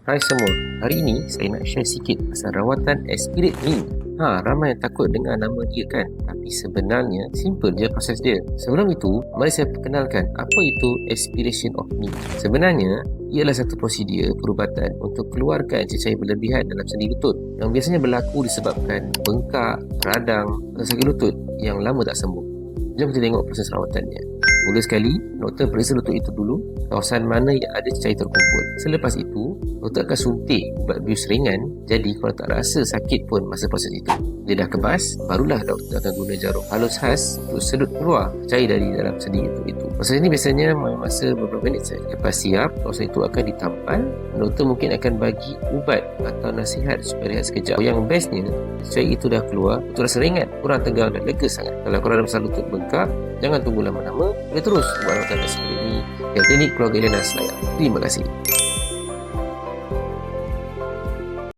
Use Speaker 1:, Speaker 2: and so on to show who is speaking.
Speaker 1: Hai semua, hari ini saya nak share sikit pasal rawatan Aspirate Knee. Ramai yang takut dengar nama dia kan? Tapi sebenarnya simple je proses dia. Sebelum itu, mari saya perkenalkan apa itu aspiration of knee. Sebenarnya, ialah satu prosedur perubatan untuk keluarkan cecair berlebihan dalam sendi lutut yang biasanya berlaku disebabkan bengkak, radang atau sakit lutut yang lama tak sembuh. Jom kita tengok proses rawatannya. Mula sekali, doktor periksa lutut itu dulu, kawasan mana yang ada cecair terkumpul. Selepas itu, doktor akan suntik ubat bius ringan, jadi kalau tak rasa sakit pun masa proses itu. Dia dah kebas, barulah doktor akan guna jarum halus khas untuk sedut keluar cecair dari dalam sendi itu. Proses ini biasanya masa beberapa minit saja. Lepas siap, kawasan itu akan ditampal. Doktor mungkin akan bagi ubat atau nasihat supaya rehat sekejap. Yang bestnya, cecair itu dah keluar, itu rasa ringan, kurang tegang dan lega sangat. Kalau korang ada masalah lutut bengkak, jangan tunggu lama-lama. Boleh terus buat rawatan Aspirate Knee yang klinik keluarga Elena Selayar. Terima kasih.